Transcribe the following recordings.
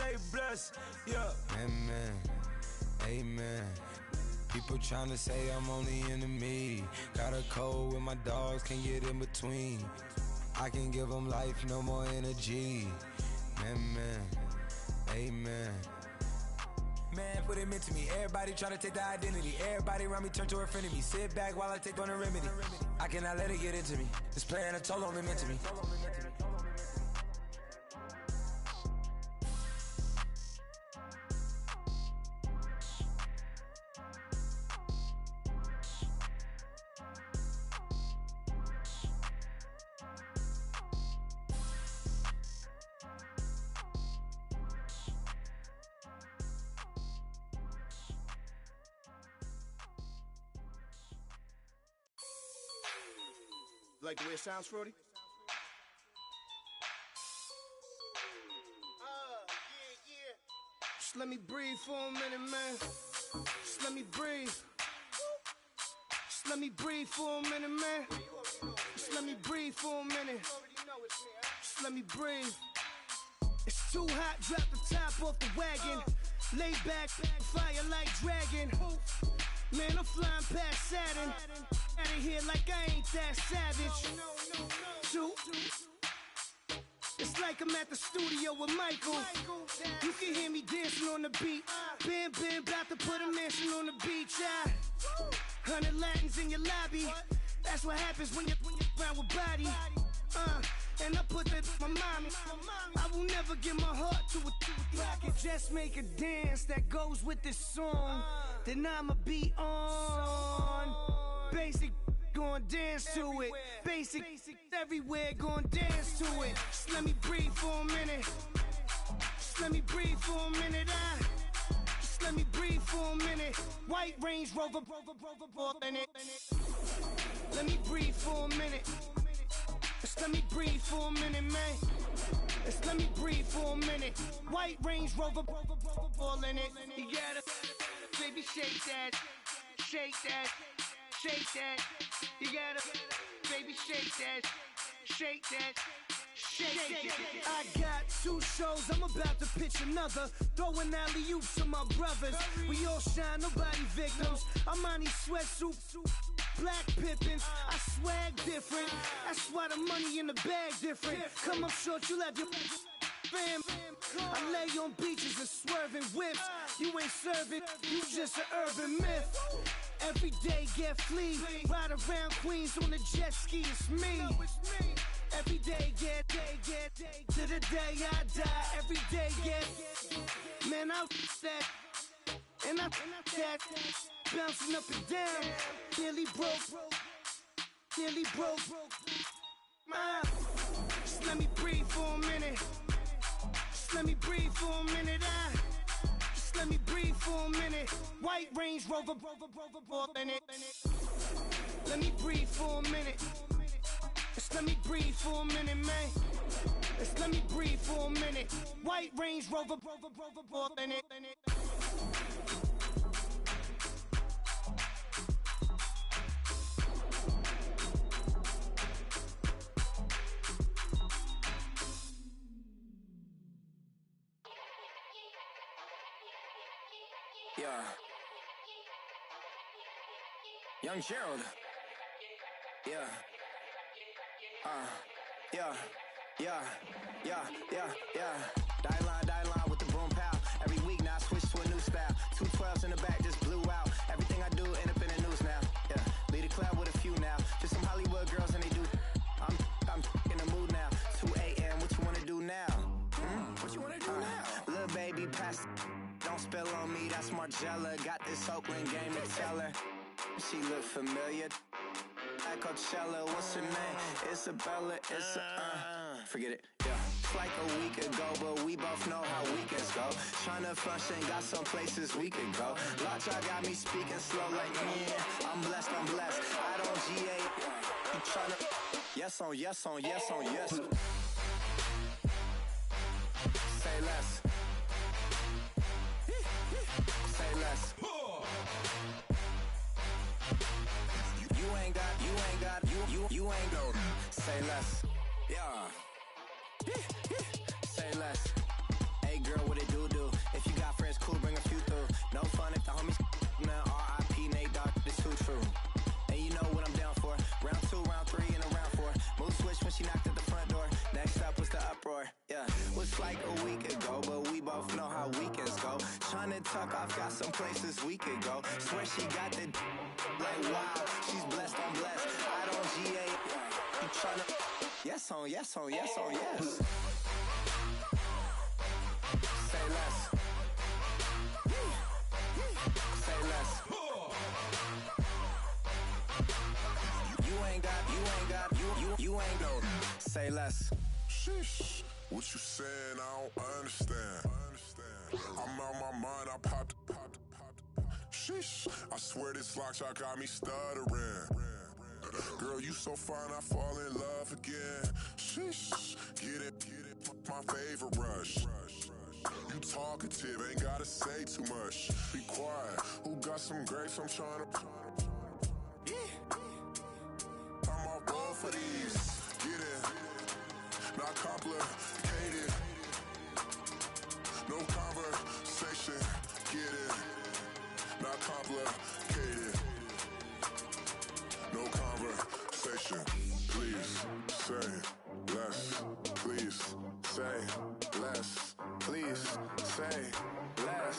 stay blessed, yeah. Amen, amen. People tryna say I'm only enemy. Got a code with my dogs, can't get in between. I can give them life, no more energy. Amen, amen. Man, put it into me. Everybody try to take the identity. Everybody around me turn to a friend of me. Sit back while I take on the remedy. I cannot let it get into me. It's playing a toll on me mentally. Like the way it sounds, Frody? Yeah. Just let me breathe for a minute, man. Just let me breathe. Just let me breathe for a minute, man. Just let me breathe for a minute. Just let me breathe. It's too hot, drop the top off the wagon. Lay back, fire like dragon. Man, I'm flying past Saturn. Out of here like I ain't that savage. Two. It's like I'm at the studio with Michael. You can hear me dancing on the beat. Bam, about to put a mansion on the beach. 100 Latins in your lobby. That's what happens when you're around with body. And I put that in my mommy. I will never give my heart to a I can just make a dance that goes with this song. Then I'ma be on. Basic, gon' dance to it. Basic, everywhere, gon' dance to it. Just let me breathe for a minute. Just let me breathe for a minute. Just let me breathe for a minute. White Range Rover, in it. Let me breathe for a minute. Just let me breathe for a minute, man. Just let me breathe for a minute. White Range Rover, all in it. You gotta, baby, shake that, shake that, shake that. You gotta, baby, shake that, shake that. Shake. I got 2 shows, I'm about to pitch another. Throwing alley-oops to my brothers. We all shine, nobody victims. I'm on these sweatsuits, black Pippins. I swag different. That's why the money in the bag different. Come up short, you'll have your fam. I lay on beaches and swerving whips. You ain't serving, you just an urban myth. Every day get flea. Ride around Queens on a jet ski, it's me. Every day get to the day I die. Every day get, man, I that, and I that, bouncing up and down. Nearly broke. Just let me breathe for a minute. Just let me breathe for a minute. Just let me breathe for a minute. White Range Rover, in it. Let me breathe for a minute. Just let me breathe for a minute, man. Just let me breathe for a minute. White Range Rover, in it. Yeah. Young Gerald. Yeah. Die line with the boom pow. Every week now I switch to a new style. 212s in the back just blew out. Everything I do end up in the news now. Yeah, lead a club with a few now. Just some Hollywood girls and they do. I'm in the mood now. 2 a.m. What you wanna do now? What you wanna do now? Little baby pass. Don't spill on me. That's Margella. Got this Oakland game to tell her. She look familiar. At Coachella, what's her name? Isabella, forget it, yeah. It's like a week ago, but we both know how weekends go. Tryna function, got some places we could go. Lockjaw got me speaking slow like, yeah, I'm blessed. I don't GA, I'm tryna, yes on yes. Say less. Say less. You ain't go. Say less. Yeah. Say less. Hey girl, what it do? a week ago, but we both know how weekends go. Tryna tuck off, got some places we could go. Swear she got the like wow, she's blessed, I'm blessed. I don't GA, you tryna yes on, yes on, yes on, yes. Say less. Say less. You ain't no. Say less. Sheesh. What you saying? I don't understand. I'm out my mind. I popped. Sheesh. I swear this lock shot got me stuttering. Girl, you so fine, I fall in love again. Sheesh. Get it. My favorite rush. You talkative, ain't gotta say too much. Be quiet. Who got some grapes? I'm tryna. I'm all born for these. Get in. Not complicated. No conversation. Get in. Not complicated. No conversation. Please say less. Please say less. Please say less.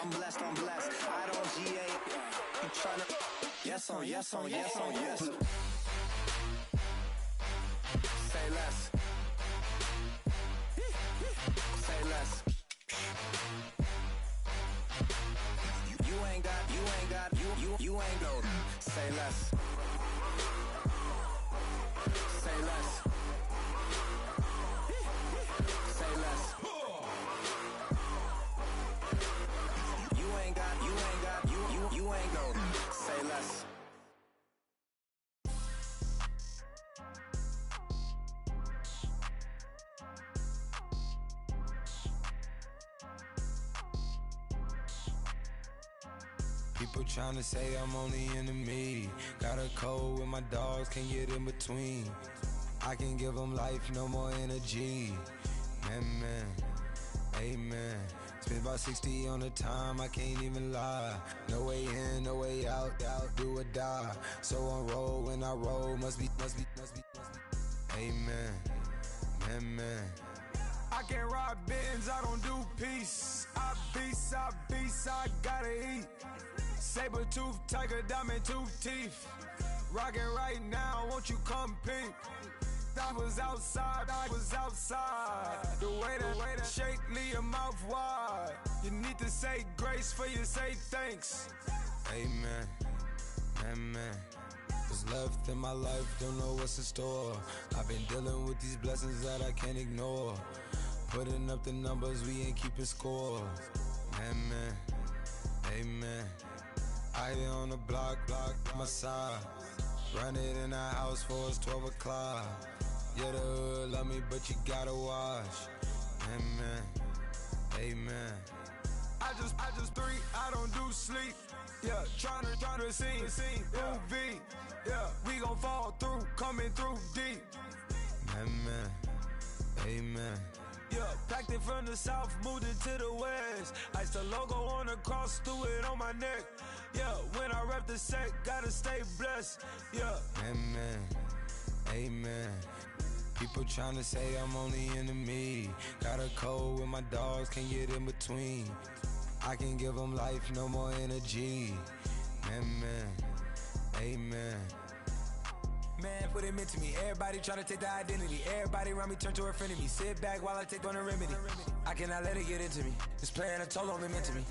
I'm blessed, I'm blessed. I don't GA. You tryna yes on, yes on, yes on, yes. Say less. Say less. You ain't no. Say less. Say less. Say less. You ain't no. Say less. People tryna say I'm only enemy. Got a cold with my dogs, can't get in between. I can give them life, no more energy. Man, amen. Spent about 60 on the time, I can't even lie. No way in, no way out, do or die. So on roll, when I roll, must be. Amen, man. I can't ride Benz, I don't do peace. I beast, I gotta eat. Saber tooth, tiger, diamond tooth teeth. Rockin' right now, won't you come peep? I was outside. The way to shake, leave your mouth wide. You need to say grace for you say thanks. Amen, what's left in my life, don't know what's in store. I've been dealing with these blessings that I can't ignore. Putting up the numbers, we ain't keeping score. Amen. I here on the block, my side. Run it in the house for us 12 o'clock. Yeah, the hood love me, but you gotta watch. Amen. I just three, I don't do sleep. Yeah, tryna see. UV. Yeah, we gon' fall through, coming through deep. Amen. Yeah, packed it from the south, moved it to the west. Iced the logo on the cross, threw it on my neck. Yeah, when I rep the set, gotta stay blessed. Yeah. Amen. People tryna say I'm only enemy. Got a cold with my dogs, can't get in between. I can give them life, no more energy. Amen. Man, what it meant to me. Everybody try to take the identity. Everybody around me turn to a friend of me. Sit back while I take on a remedy. I cannot let it get into me. This playing a toll on me, meant to me.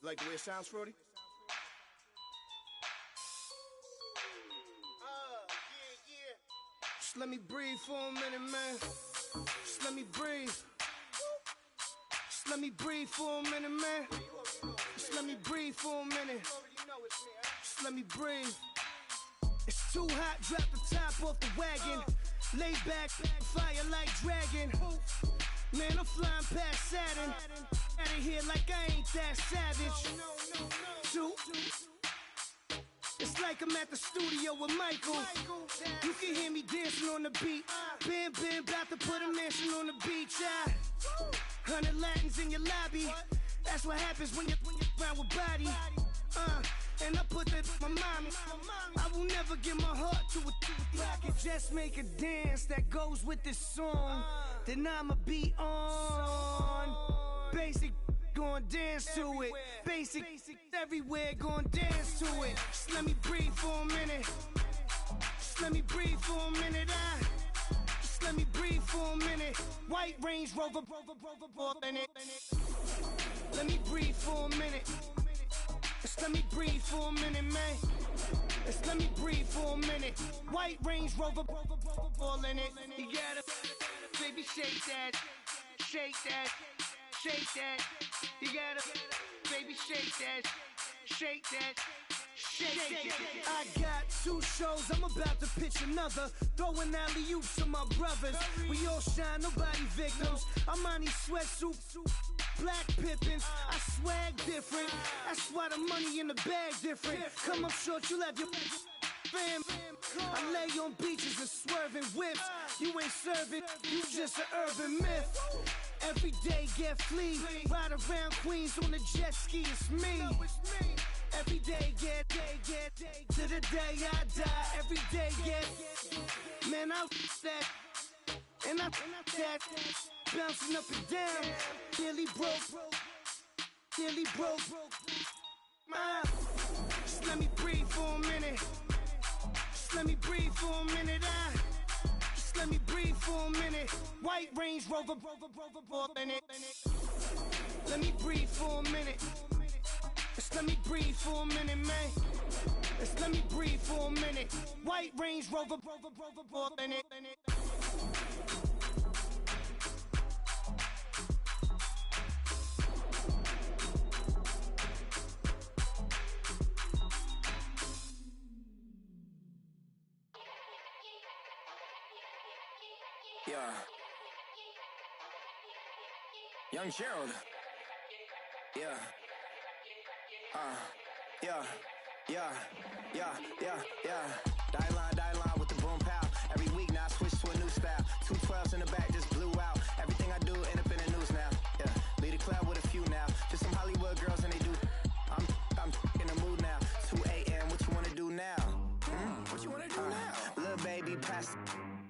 Like the way it sounds, Frody? Yeah. Just let me breathe for a minute, man. Just let me breathe. Just let me breathe for a minute, man. Just let me breathe for a minute. Just let me breathe. It's too hot, drop the top off the wagon. Lay back, fire like dragon. Man, I'm flying past Saturn. out of here like I ain't that savage. Two. It's like I'm at the studio with Michael. You can hear me dancing on the beat. Bam, bam, about to put a mansion on the beach. 100 Latins in your lobby. That's what happens when you're around with body. And I put that in my mommy. I will never give my heart to a I can just make a dance that goes with this song. Then I'ma be on. Basic, gon' dance to it. Basic, everywhere, gon' dance to it. Just let me breathe for a minute. Just let me breathe for a minute. Just let me breathe for a minute. White Range Rover, in it. Let me breathe for a minute. Just let me breathe for a minute, man. Just let me breathe for a minute. White Range Rover, all in it. You gotta, baby, shake that, shake that, shake that. You gotta, baby, shake that, shake that. Shake it. I got 2 shows, I'm about to pitch another. Throwing alley-oops to my brothers. We all shine, nobody victims. I'm on these sweatsuit, black Pippins. I swag different. That's why the money in the bag different. Come up short, you left your fam. I lay on beaches and swerving whips. You ain't serving, you just an urban myth. Every day get flea. Ride around Queens on a jet ski, it's me. Every day get to the day I die. Every day get, man, I that, and I that, bouncing up and down, nearly broke, nearly broke. Just let me breathe for a minute. Just let me breathe for a minute. Just let me breathe for a minute. White Range Rover, in it. Let me breathe for a minute. Just let me breathe for a minute, man. Just let me breathe for a minute. White Range Rover, in it. Yeah. Young Gerald. Yeah. Die line with the boom pow. Every week now I switch to a new style. 212s in the back just blew out. Everything I do end up in the news now. Yeah, lead a club with a few now. Just some Hollywood girls and they do. I'm in the mood now. 2 a.m. What you wanna do now? What you wanna do now? Little baby pass.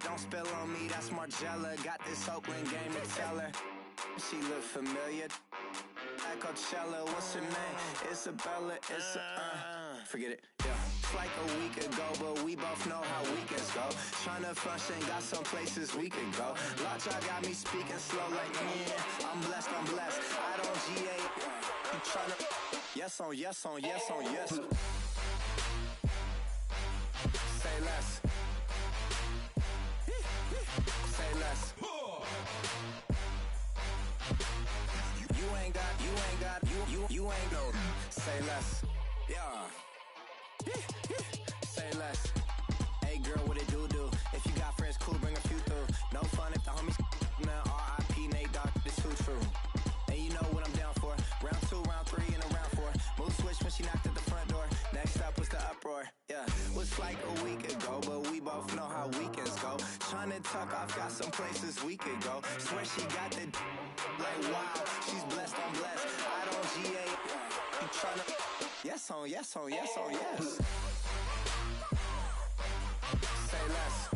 Don't spill on me. That's Margella. Got this Oakland game to tell her. She look familiar. At Coachella, what's her name? Isabella, forget it, yeah. It's like a week ago, but we both know how weekends go. Tryna function, got some places we could go. Lockjaw got me speaking slow like, yeah, I'm blessed. I don't GA, I'm tryna, yes on yes. Say less. Say less. You ain't no. Say less. Yeah. Say less. Hey girl, what it do? If you got friends, cool, bring a few through. No fun if the homies man. R.I.P. Nate Dogg, this too true. And you know what I'm down for. Round 2, round 3, and a round 4. Move switch when she knocked at the front door. Next up was the uproar. Yeah, was like a week ago, but we both know how weekends go. Tryna tuck off, got some places we could go. Swear she got the like wow, she's blessed, I'm blessed. I don't GA. You tryna yes on yes. Say less.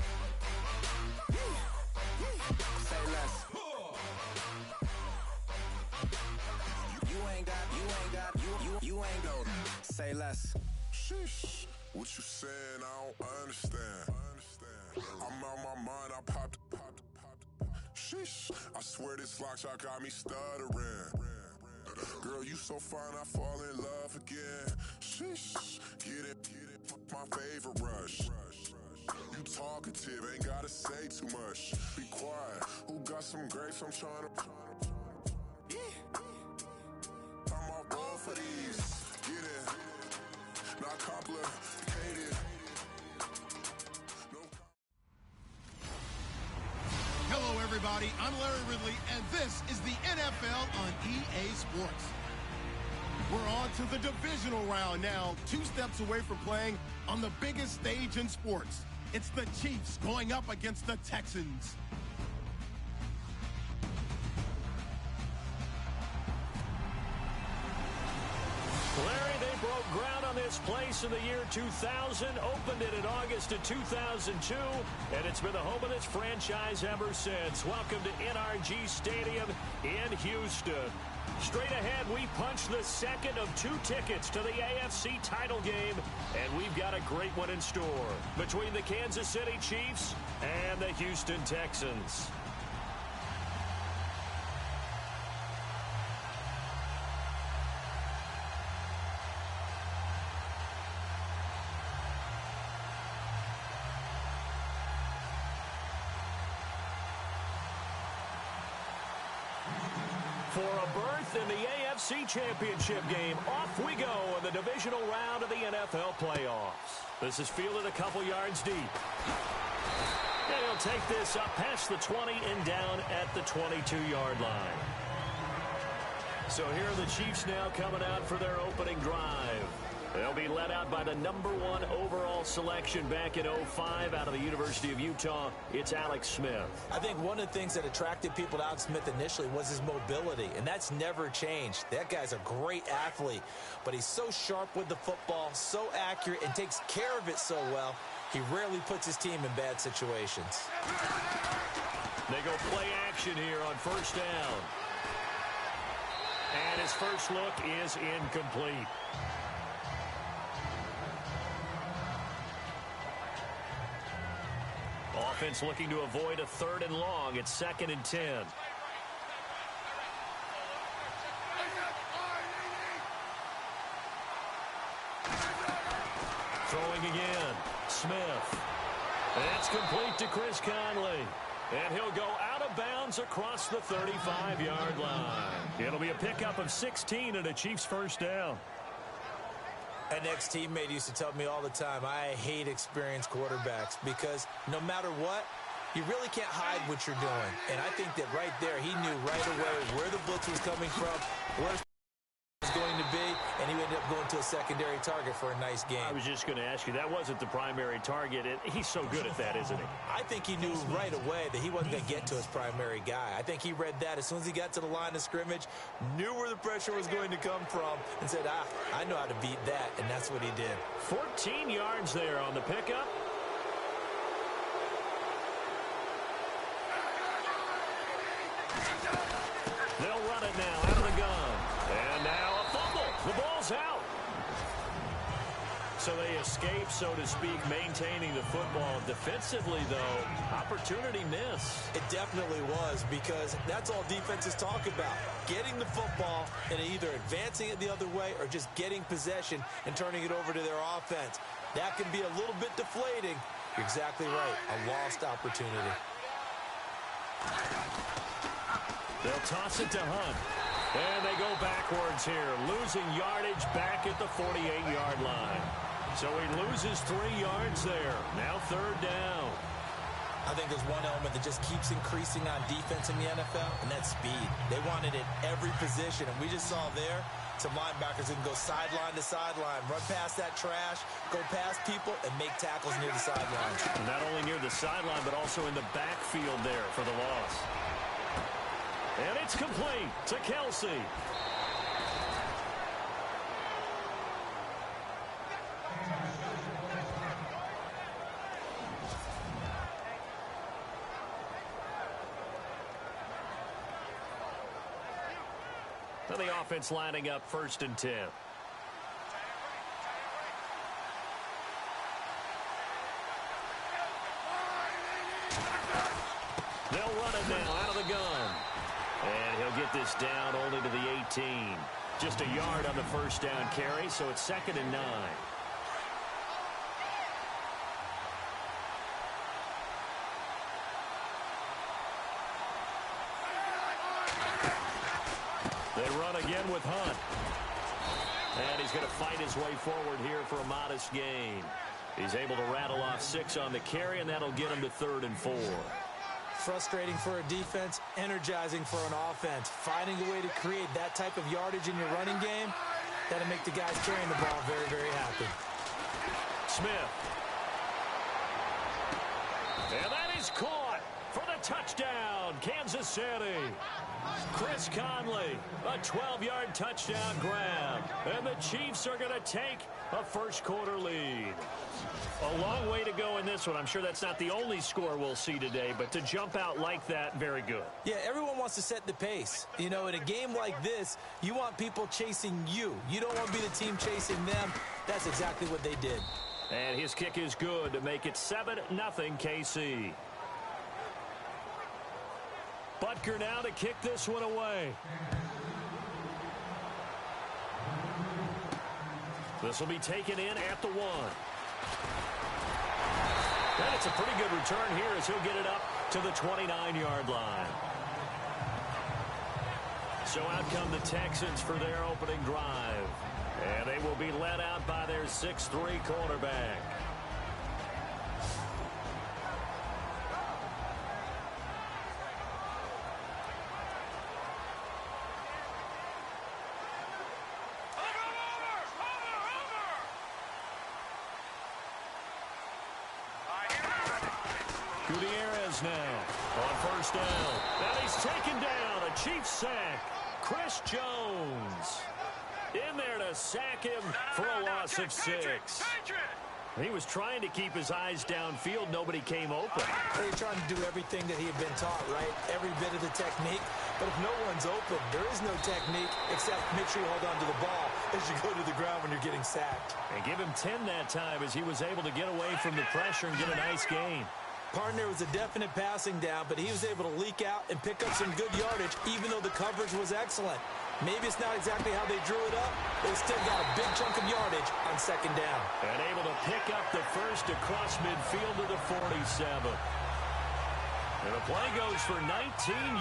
Say less. You ain't go. Say less. Sheesh. What you saying? I don't understand. I'm out my mind. I popped. Sheesh. I swear this lockjaw got me stuttering. Girl, you so fine, I fall in love again. Sheesh. Get it. My favorite rush. You talkative, ain't gotta say too much. Be quiet. Who got some grapes? I'm tryna. I'm all roll for these. Get it. Not complicated. Hello, everybody. everybody. I'm Larry Ridley, and this is the NFL on EA Sports. We're on to the divisional round now, 2 steps away from playing on the biggest stage in sports. It's the Chiefs going up against the Texans. Larry, they broke ground on this place in the year 2000, opened it in August of 2002, and it's been the home of this franchise ever since. Welcome to NRG Stadium in Houston. Straight ahead, we punch the second of 2 tickets to the AFC title game, and we've got a great one in store between the Kansas City Chiefs and the Houston Texans. For a berth in the AFC Championship game, off we go in the divisional round of the NFL playoffs. This is fielded a couple yards deep. And he'll take this up past the 20 and down at the 22-yard line. So here are the Chiefs now coming out for their opening drive. They'll be led out by the #1 overall selection back in 2005 out of the University of Utah. It's Alex Smith. I think one of the things that attracted people to Alex Smith initially was his mobility, and that's never changed. That guy's a great athlete, but he's so sharp with the football, so accurate, and takes care of it so well, he rarely puts his team in bad situations. They go play action here on first down. And his first look is incomplete. Offense looking to avoid a 3rd and long. It's 2nd and 10. Throwing again. Smith. It's complete to Chris Conley. And he'll go out of bounds across the 35-yard line. It'll be a pickup of 16 and a Chiefs first down. An ex-teammate used to tell me all the time, I hate experienced quarterbacks because no matter what, you really can't hide what you're doing. And I think that right there, he knew right away where the blitz was coming from, where it was going to be, and he ended up going to a secondary target for a nice game. I was just going to ask you, that wasn't the primary target. He's so good at that, isn't he? I think he knew right away that he wasn't going to get to his primary guy. I think he read that as soon as he got to the line of scrimmage, knew where the pressure was going to come from, and said, I know how to beat that, and that's what he did. 14 yards there on the pickup. They'll run it now out of the gun. And now a fumble. The ball's out. So they escape, so to speak, maintaining the football. Defensively, though, opportunity miss. It definitely was, because that's all defenses talk about. Getting the football and either advancing it the other way or just getting possession and turning it over to their offense. That can be a little bit deflating. You're exactly right. A lost opportunity. They'll toss it to Hunt. And they go backwards here, losing yardage back at the 48-yard line. So he loses 3 yards there. Now 3rd down. I think there's one element that just keeps increasing on defense in the NFL, and that's speed. They want it at every position, and we just saw there some linebackers who can go sideline to sideline, run past that trash, go past people, and make tackles near the sideline. Not only near the sideline, but also in the backfield there for the loss. And it's complete to Kelsey. So the offense lining up 1st and 10. They'll run it now out of the gun. And he'll get this down only to the 18. Just a yard on the first down carry, so it's 2nd and 9. They run again with Hunt. And he's going to fight his way forward here for a modest gain. He's able to rattle off 6 on the carry, and that'll get him to 3rd and 4. Frustrating for a defense, energizing for an offense. Finding a way to create that type of yardage in your running game, that'll make the guys carrying the ball very, very happy. Smith. And that is caught for the touchdown, Kansas City. Chris Conley, a 12-yard touchdown grab. And the Chiefs are going to take a first-quarter lead. A long way to go in this one. I'm sure that's not the only score we'll see today, but to jump out like that, very good. Yeah, everyone wants to set the pace. You know, in a game like this, you want people chasing you. You don't want to be the team chasing them. That's exactly what they did. And his kick is good to make it 7-0 KC. Butker now to kick this one away. This will be taken in at the 1. And it's a pretty good return here as he'll get it up to the 29-yard line. So out come the Texans for their opening drive. And they will be led out by their 6'3" quarterback. Gutierrez now on first down. And he's taken down. A Chiefs sack. Chris Jones in there to sack him for a loss of 6. He was trying to keep his eyes downfield. Nobody came open. They're trying to do everything that he had been taught, right? Every bit of the technique. But if no one's open, there is no technique except make sure you hold on to the ball as you go to the ground when you're getting sacked. And give him 10 that time as he was able to get away from the pressure and get a nice gain. Partner was a definite passing down, but he was able to leak out and pick up some good yardage, even though the coverage was excellent. Maybe it's not exactly how they drew it up, but they still got a big chunk of yardage on second down. And able to pick up the first across midfield to the 47. And the play goes for 19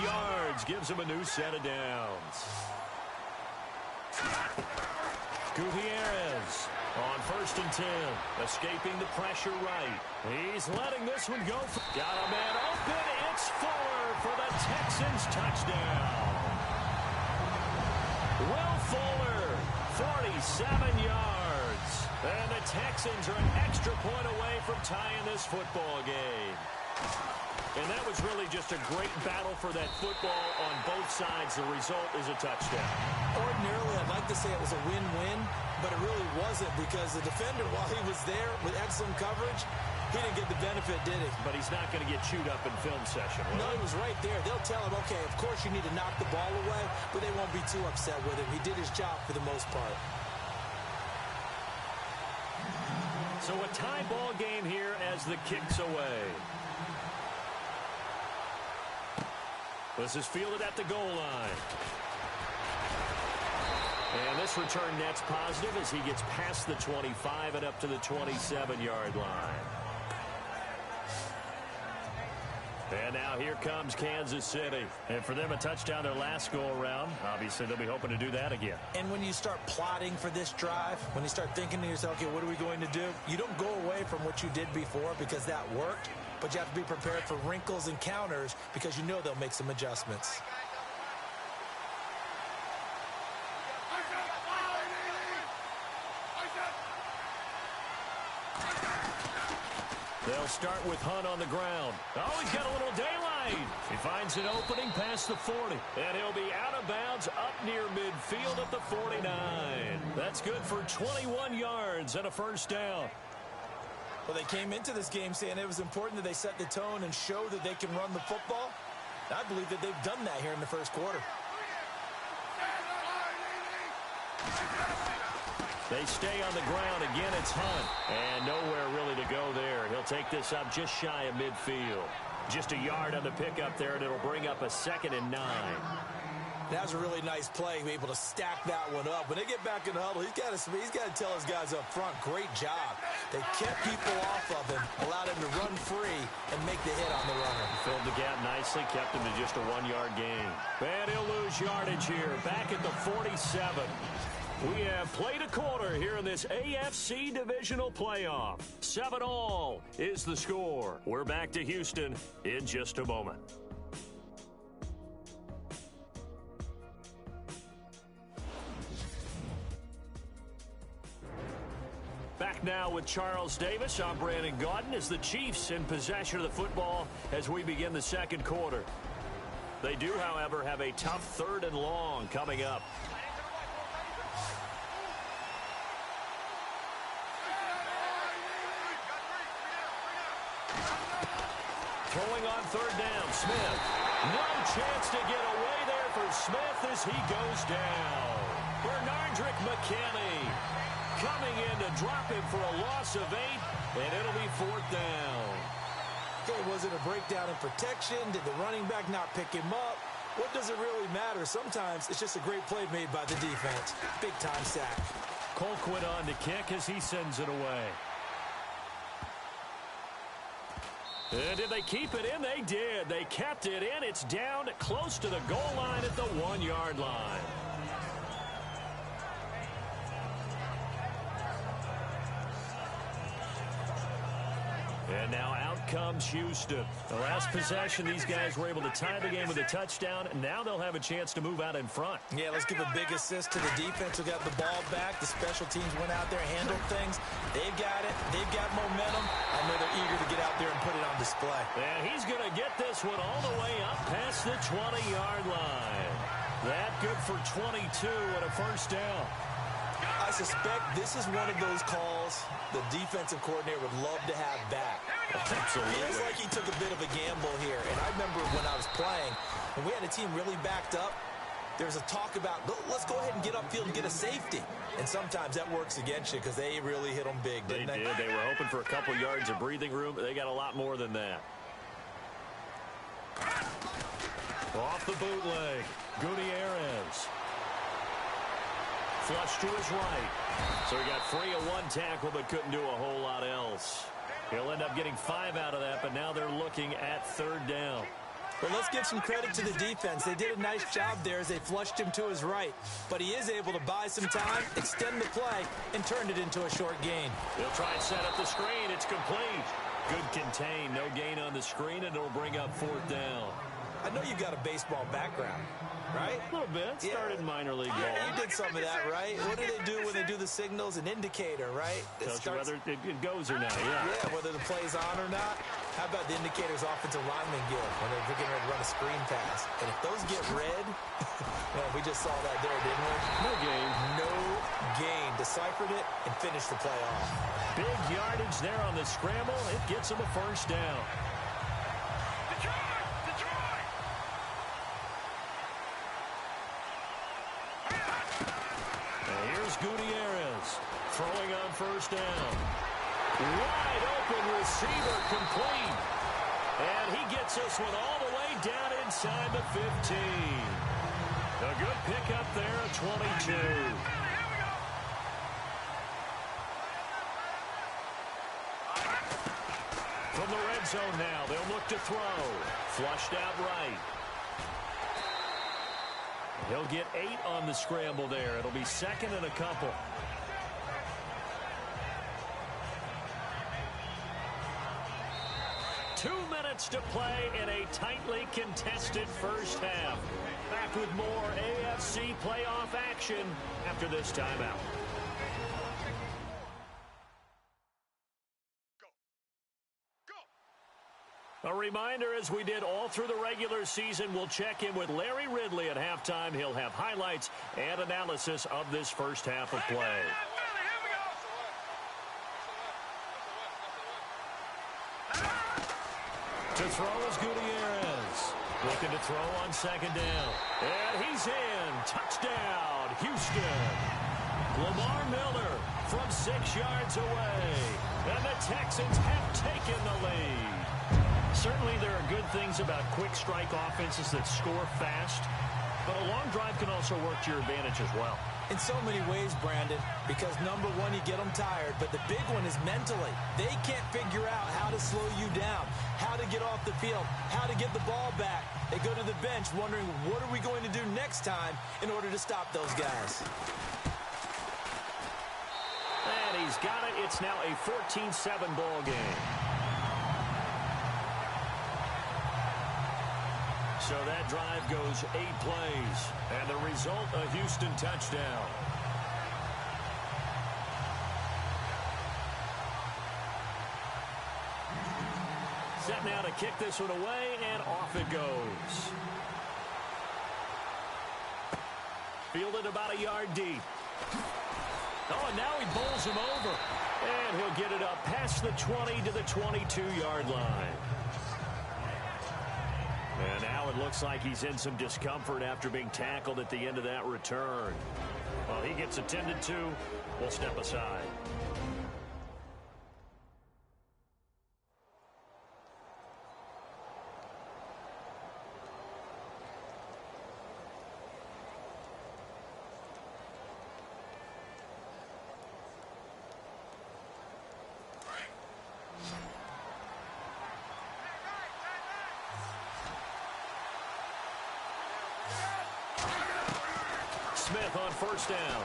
yards, gives him a new set of downs. Gutierrez on first and 10, escaping the pressure right. He's letting this one go. Got a man open. It's Fuller for the Texans touchdown. Will Fuller, 47 yards. And the Texans are an extra point away from tying this football game. And that was really just a great battle for that football on both sides. The result is a touchdown. Ordinarily, I'd like to say it was a win-win, but it really wasn't because the defender, while he was there with excellent coverage, he didn't get the benefit, did he? But he's not going to get chewed up in film session, will No, he was right there. They'll tell him, okay, of course you need to knock the ball away, but they won't be too upset with him. He did his job for the most part. So a tie ball game here as the kick's away. This is fielded at the goal line. And this return net's positive as he gets past the 25 and up to the 27-yard line. And now here comes Kansas City. And for them, a touchdown their last go-around. Obviously, they'll be hoping to do that again. And when you start plotting for this drive, when you start thinking to yourself, okay, what are we going to do? You don't go away from what you did before because that worked. But you have to be prepared for wrinkles and counters because you know they'll make some adjustments. They'll start with Hunt on the ground. Oh, he's got a little daylight. He finds an opening past the 40. And he'll be out of bounds up near midfield at the 49. That's good for 21 yards and a first down. Well, they came into this game saying it was important that they set the tone and show that they can run the football. I believe that they've done that here in the first quarter. They stay on the ground. Again, it's Hunt. And nowhere really to go there. He'll take this up just shy of midfield. Just a yard on the pickup there, and it'll bring up a 2nd and 9. That was a really nice play, able to stack that one up. When they get back in the huddle, he's got to tell his guys up front, great job. They kept people off of him, allowed him to run free and make the hit on the runner. Filled the gap nicely, kept him to just a 1-yard gain. And he'll lose yardage here, back at the 47. We have played a quarter here in this AFC Divisional playoff. 7-all is the score. We're back to Houston in just a moment. Back now with Charles Davis. I'm Brandon Gaudin as the Chiefs in possession of the football as we begin the second quarter. They do, however, have a tough 3rd and long coming up. Throwing on 3rd down, Smith. No chance to get away there for Smith as he goes down. Bernardrick McKinney coming in to drop him for a loss of 8, and it'll be 4th down. Okay, was it a breakdown in protection? Did the running back not pick him up? What does it really matter? Sometimes it's just a great play made by the defense. Big-time sack. Colquitt on to kick as he sends it away. And did they keep it in? They did. They kept it in. It's down close to the goal line at the 1-yard line. And now out comes Houston. The last possession, these guys were able to tie the game with a touchdown, and now they'll have a chance to move out in front. Yeah, let's give a big assist to the defense who got the ball back. The special teams went out there, handled things. They've got it. They've got momentum. I know they're eager to get out there and put it on display. And he's going to get this one all the way up past the 20-yard line. That good for 22 and a 1st down. I suspect this is one of those calls the defensive coordinator would love to have back. Absolutely. Feels like he took a bit of a gamble here. And I remember when I was playing, when we had a team really backed up, there was a talk about, let's go ahead and get upfield and get a safety. And sometimes that works against you because they really hit them big, didn't they? They did. They were hoping for a couple yards of breathing room, but they got a lot more than that. Off the bootleg, Gutierrez. Flush to his right. So he got free of 1 tackle but couldn't do a whole lot else. He'll end up getting 5 out of that, but now they're looking at 3rd down. Well, let's give some credit to the defense. They did a nice job there as they flushed him to his right. But he is able to buy some time, extend the play, and turn it into a short gain. He'll try and set up the screen. It's complete. Good contain. No gain on the screen, and it'll bring up 4th down. I know you've got a baseball background, right? A little bit. Started in minor league ball. You did some of that, right? What do they do when they do the signals? An indicator, right? Tells you whether it goes or not, yeah. Yeah, whether the play's on or not. How about the indicators offensive linemen give when they're getting ready to run a screen pass? And if those get red, man, we just saw that there, didn't we? No gain. No gain. Deciphered it and finished the play off. Big yardage there on the scramble. It gets him a 1st down. Gutierrez throwing on 1st down. Wide open receiver complete. And he gets this one all the way down inside the 15. A good pickup there at 22. From the red zone now, they'll look to throw. Flushed out right. He'll get 8 on the scramble there. It'll be 2nd and a couple. Two minutes to play in a tightly contested first half. Back with more AFC playoff action after this timeout. A reminder, as we did all through the regular season, we'll check in with Larry Ridley at halftime. He'll have highlights and analysis of this first half of play. To throw is Gutierrez. Looking to throw on 2nd down. And he's in. Touchdown, Houston. Lamar Miller from 6 yards away. And the Texans have taken the lead. Certainly there are good things about quick strike offenses that score fast, but a long drive can also work to your advantage as well. In so many ways, Brandon, because number one, you get them tired, but the big one is mentally. They can't figure out how to slow you down, how to get off the field, how to get the ball back. They go to the bench wondering, what are we going to do next time in order to stop those guys? got it. It's now a 14-7 ball game. So that drive goes 8 plays. And the result, a Houston touchdown. Set now to kick this one away, and off it goes. Fielded about a yard deep. Oh, and now he bowls him over. And he'll get it up past the 20 to the 22-yard line. And now it looks like he's in some discomfort after being tackled at the end of that return. Well, he gets attended to. We'll step aside. Smith on first down.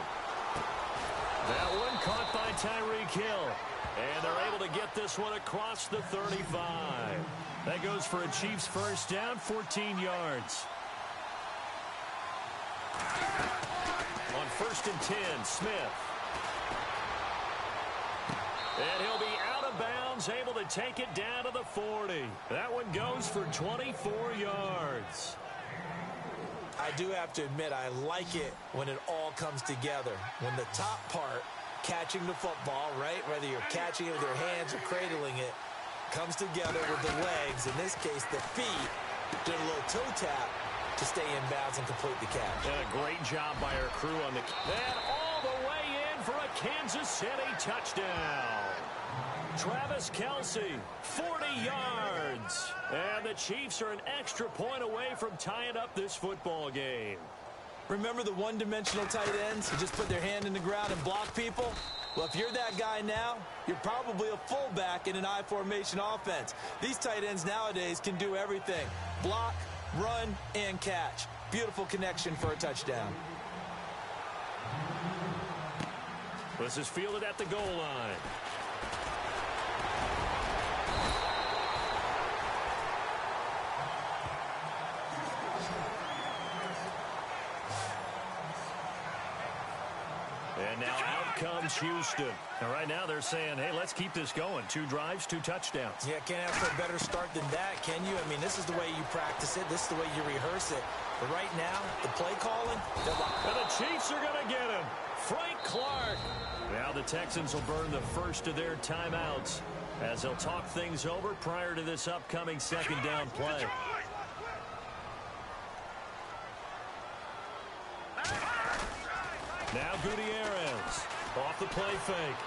That one caught by Tyreek Hill. And they're able to get this one across the 35. That goes for a Chiefs first down, 14 yards. On first and 10, Smith. And he'll be out of bounds, able to take it down to the 40. That one goes for 24 yards. I do have to admit, I like it when it all comes together. When the top part, catching the football, right, whether you're catching it with your hands or cradling it, comes together with the legs, in this case the feet, did a little toe tap to stay in bounds and complete the catch. And a great job by our crew on the... And all the way in for a Kansas City touchdown. Travis Kelce, 40 yards. And the Chiefs are an extra point away from tying up this football game. Remember the one-dimensional tight ends who just put their hand in the ground and block people? Well, if you're that guy now, you're probably a fullback in an I-formation offense. These tight ends nowadays can do everything. Block, run, and catch. Beautiful connection for a touchdown. This is fielded at the goal line. And now out comes Houston. And right now they're saying, hey, let's keep this going. 2 drives, 2 touchdowns. Yeah, can't ask for a better start than that, can you? I mean, this is the way you practice it. This is the way you rehearse it. But right now, the play calling, and the Chiefs are going to get him. Frank Clark. Now the Texans will burn the first of their timeouts as they'll talk things over prior to this upcoming second down play. Now Gutierrez off the play fake.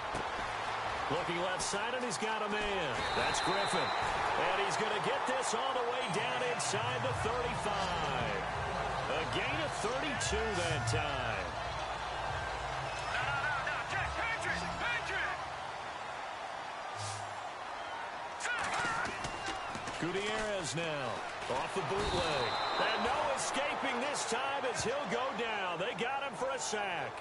Looking left side, and he's got a man. That's Griffin. And he's going to get this all the way down inside the 35. A gain of 32 that time. Gutierrez now off the bootleg. And no escaping this time as he'll go down. They got him for a sack.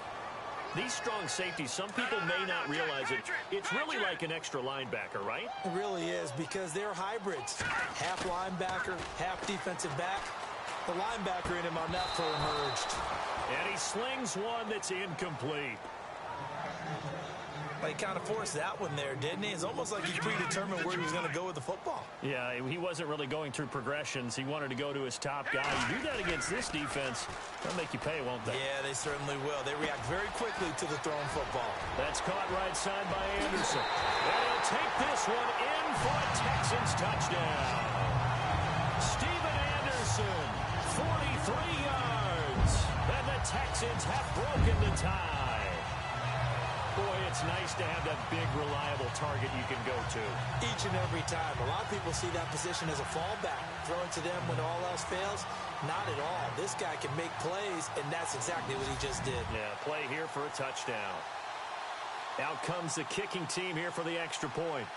These strong safeties, some people may not realize it. It's really like an extra linebacker, right? It really is, because they're hybrids. Half linebacker, half defensive back. The linebacker in him on that play emerged. And he slings one that's incomplete. Well, he kind of forced that one there, didn't he? It's almost like he predetermined where he was going to go with the football. Yeah, he wasn't really going through progressions. He wanted to go to his top guy. You do that against this defense, they'll make you pay, won't they? Yeah, they certainly will. They react very quickly to the thrown football. That's caught right side by Anderson. And he'll take this one in for a Texans touchdown. Steven Anderson, 43 yards. And the Texans have broken the tie. Boy, it's nice to have that big, reliable target you can go to. Each and every time. A lot of people see that position as a fallback. Throw it to them when all else fails. Not at all. This guy can make plays, and that's exactly what he just did. Yeah, play here for a touchdown. Out comes the kicking team here for the extra point.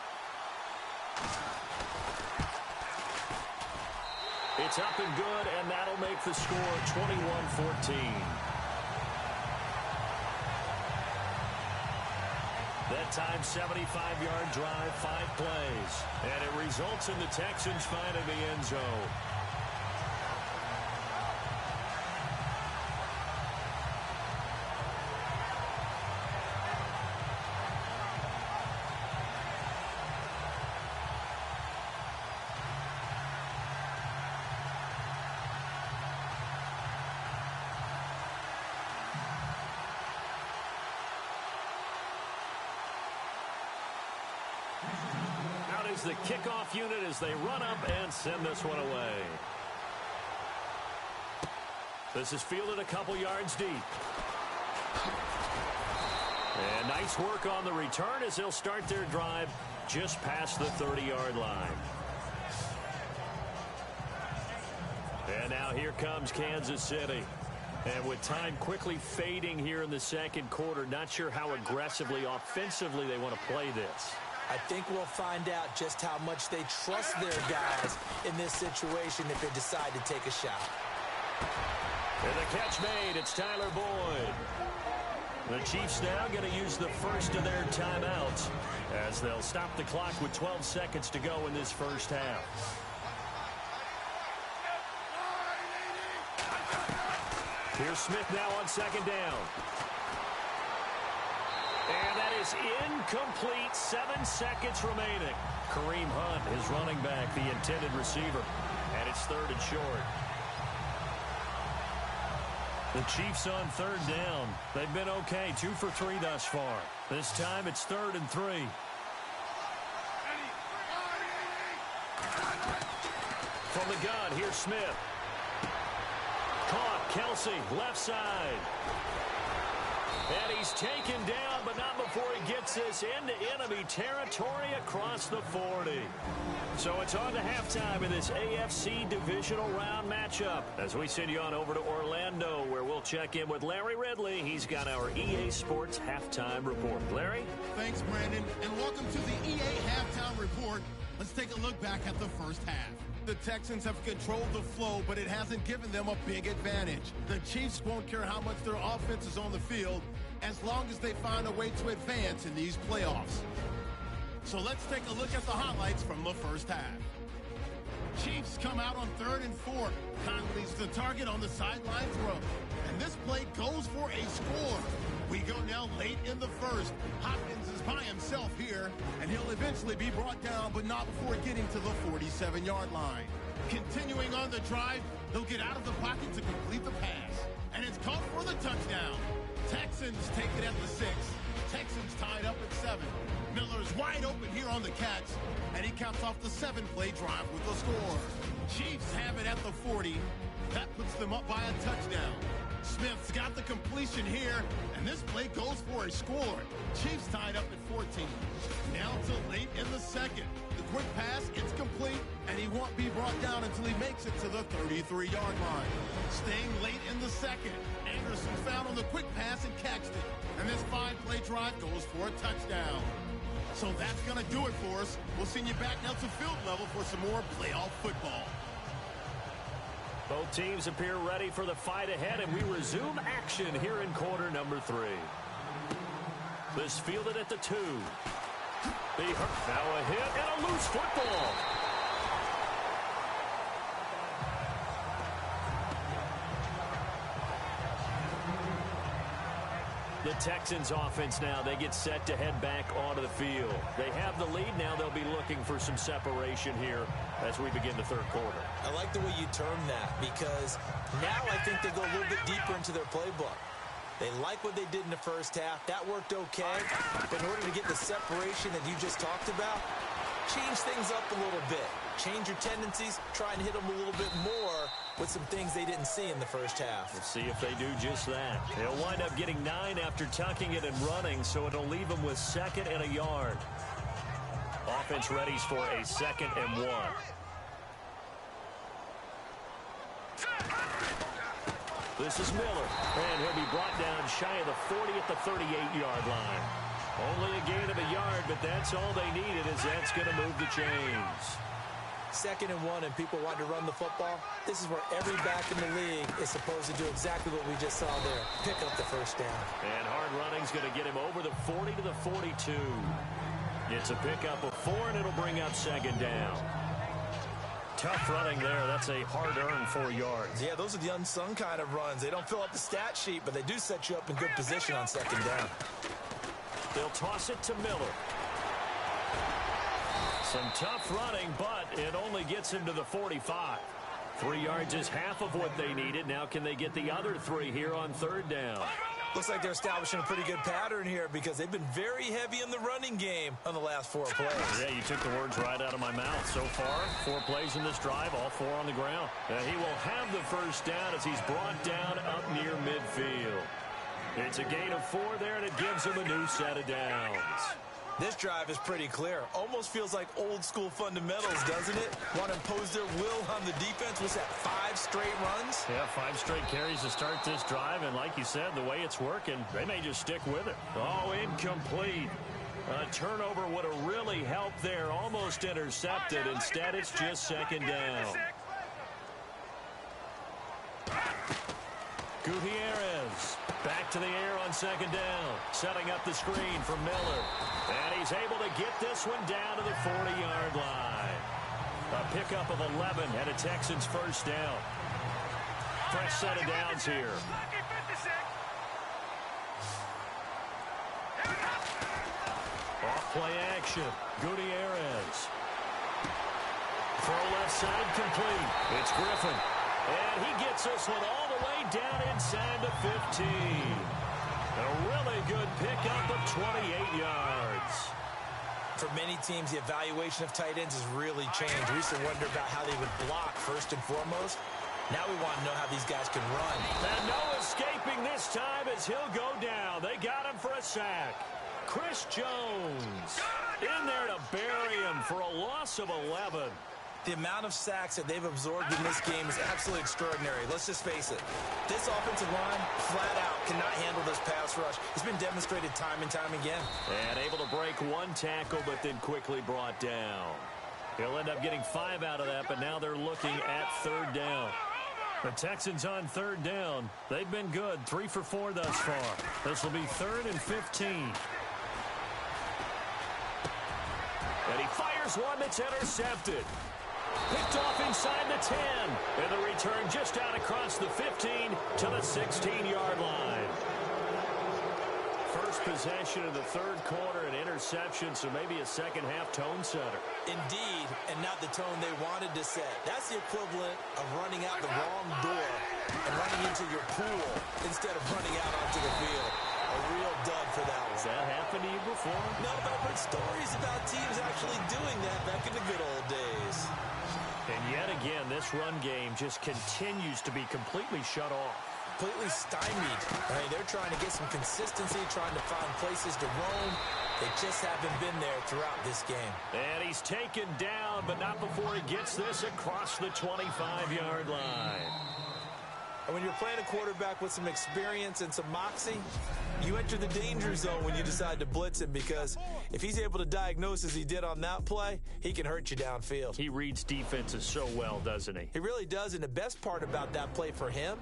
It's up and good, and that'll make the score 21-14. That time, 75-yard drive, 5 plays. And it results in the Texans finding the end zone. Out is the kickoff unit as they run up and send this one away. This is fielded a couple yards deep. And nice work on the return as they'll start their drive just past the 30-yard line. And now here comes Kansas City. And with time quickly fading here in the second quarter, not sure how aggressively, offensively they want to play this. I think we'll find out just how much they trust their guys in this situation if they decide to take a shot. And the catch made. It's Tyler Boyd. The Chiefs now going to use the first of their timeouts as they'll stop the clock with 12 seconds to go in this first half. Here's Smith now on second down. And that is incomplete. 7 seconds remaining. Kareem Hunt, his running back, the intended receiver. And it's third and short. The Chiefs on third down. They've been okay. 2 for 3 thus far. This time it's 3rd and 3. From the gun, here's Smith. Caught. Kelsey, left side. And he's taken down, but not before he gets this into enemy territory across the 40. So it's on to halftime in this AFC Divisional Round matchup. As we send you on over to Orlando, where we'll check in with Larry Ridley. He's got our EA Sports Halftime Report. Larry? Thanks, Brandon, and welcome to the EA Halftime Report. Let's take a look back at the first half. The Texans have controlled the flow, but it hasn't given them a big advantage. The Chiefs won't care how much their offense is on the field as long as they find a way to advance in these playoffs. So let's take a look at the highlights from the first half. Chiefs come out on 3rd and 4. Conley's the target on the sideline throw. And this play goes for a score. We go now late in the first. Hopkins is by himself here, and he'll eventually be brought down, but not before getting to the 47-yard line. Continuing on the drive, they'll get out of the pocket to complete the pass. And it's caught for the touchdown. Texans take it at the 6. Texans tied up at 7. Miller's wide open here on the catch, and he caps off the 7-play drive with a score. Chiefs have it at the 40. That puts them up by a touchdown. Smith's got the completion here, and this play goes for a score. Chiefs tied up at 14. Now till late in the second. The quick pass, it's complete, and he won't be brought down until he makes it to the 33-yard line. Staying late in the second, Anderson's found on the quick pass and catched it. And this 5-play drive goes for a touchdown. So that's going to do it for us. We'll send you back now to field level for some more playoff football. Both teams appear ready for the fight ahead, and we resume action here in quarter number 3. This fielded at the 2. Now a hit and a loose football. The Texans offense now, they get set to head back onto the field. They have the lead now. They'll be looking for some separation here as we begin the third quarter. I like the way you term that, because now I think they go a little bit deeper into their playbook. They like what they did in the first half. That worked okay. But in order to get the separation that you just talked about, change things up a little bit. Change your tendencies. Try and hit them a little bit more with some things they didn't see in the first half. Let's see if they do just that. They'll wind up getting 9 after tucking it and running, so it'll leave them with 2nd and a yard. Offense readies for a 2nd and 1. This is Miller, and he'll be brought down shy of the 40 at the 38-yard line. Only a gain of a yard, but that's all they needed, as that's going to move the chains. 2nd and 1 and people want to run the football, this is where every back in the league is supposed to do exactly what we just saw there. Pick up the first down. And hard running's going to get him over the 40 to the 42. It's a pickup of 4, and it'll bring up 2nd down. Tough running there. That's a hard-earned 4 yards. Yeah, those are the unsung kind of runs. They don't fill up the stat sheet, but they do set you up in good position on 2nd down. They'll toss it to Miller. Some tough running, but it only gets him to the 45. 3 yards is half of what they needed. Now can they get the other 3 here on 3rd down? Looks like they're establishing a pretty good pattern here because they've been very heavy in the running game on the last 4 plays. Yeah, you took the words right out of my mouth. So far, 4 plays in this drive, all 4 on the ground. He will have the first down as he's brought down up near midfield. It's a gain of 4 there, and it gives him a new set of downs. This drive is pretty clear. Almost feels like old school fundamentals, doesn't it? Want to impose their will on the defense. Was that 5 straight runs? Yeah, 5 straight carries to start this drive, and like you said, the way it's working, they may just stick with it. Oh, incomplete. A turnover would have really helped there. Almost intercepted. Instead, it's just 2nd down. Gutierrez back to the air on 2nd down. Setting up the screen for Miller. And he's able to get this one down to the 40-yard line. A pickup of 11 and a Texans first down. Fresh set of downs here. Off play action. Gutierrez. Throw left side complete. It's Griffin. And he gets this one all the way down inside the 15. A really good pickup of 28 yards. For many teams, the evaluation of tight ends has really changed. We used to wonder about how they would block first and foremost. Now we want to know how these guys can run. And no escaping this time as he'll go down. They got him for a sack. Chris Jones in there to bury him for a loss of 11. The amount of sacks that they've absorbed in this game is absolutely extraordinary. Let's just face it. This offensive line, flat out, cannot handle this pass rush. It's been demonstrated time and time again. And able to break 1 tackle, but then quickly brought down. He'll end up getting 5 out of that, but now they're looking at 3rd down. The Texans on 3rd down. They've been good. 3 for 4 thus far. This will be 3rd and 15. And he fires one that's intercepted. Picked off inside the 10. And the return just out across the 15 to the 16-yard line. First possession of the 3rd quarter, an interception, so maybe a second-half tone setter. Indeed, and not the tone they wanted to set. That's the equivalent of running out the wrong door and running into your pool instead of running out onto the field. A real dud for that one. Has that happened to you before? No, but I've heard stories about teams actually doing that back in the good old days. And yet again, this run game just continues to be completely shut off. Completely stymied. I mean, they're trying to get some consistency, trying to find places to roam. They just haven't been there throughout this game. And he's taken down, but not before he gets this across the 25-yard line. And when you're playing a quarterback with some experience and some moxie, you enter the danger zone when you decide to blitz him, because if he's able to diagnose as he did on that play, he can hurt you downfield. He reads defenses so well, doesn't he? He really does, and the best part about that play for him,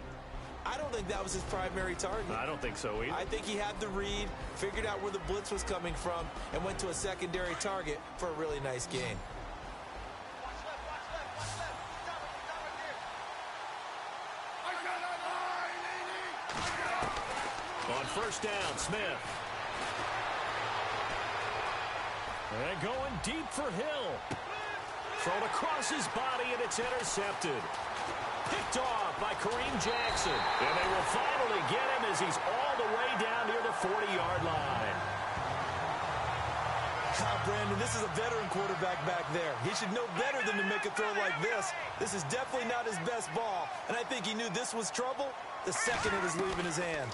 I don't think that was his primary target. I don't think so either. I think he had the read, figured out where the blitz was coming from, and went to a secondary target for a really nice gain. On first down, Smith. And going deep for Hill. Thrown across his body, and it's intercepted. Picked off by Kareem Jackson. And they will finally get him as he's all the way down near the 40-yard line. Brandon, this is a veteran quarterback back there. He should know better than to make a throw like this. This is definitely not his best ball, and I think he knew this was trouble the second it was leaving his hand.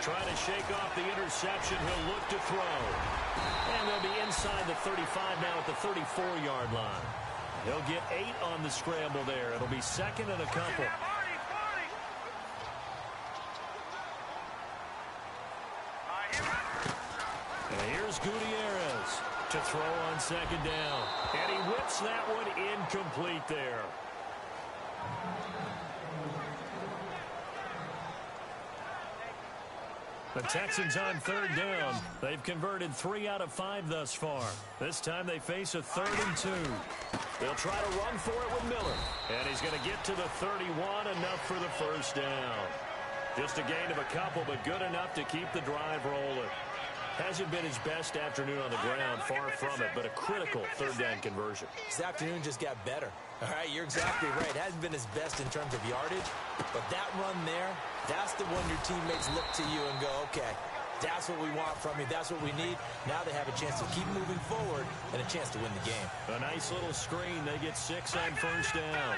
Trying to shake off the interception. He'll look to throw. And they'll be inside the 35 now at the 34-yard line. He'll get 8 on the scramble there. It'll be 2nd and a couple. And here's Gutierrez. To throw on second down. And he whips that one incomplete there. The Texans on third down. They've converted 3 out of 5 thus far. This time they face a 3rd and 2. They'll try to run for it with Miller. And he's going to get to the 31, enough for the first down. Just a gain of a couple, but good enough to keep the drive rolling. Hasn't been his best afternoon on the ground, far from it, but a critical 3rd down conversion. His afternoon just got better. All right, you're exactly right. It hasn't been his best in terms of yardage, but that run there, that's the one your teammates look to you and go, okay, that's what we want from you. That's what we need. Now they have a chance to keep moving forward and a chance to win the game. A nice little screen. They get 6 on first down.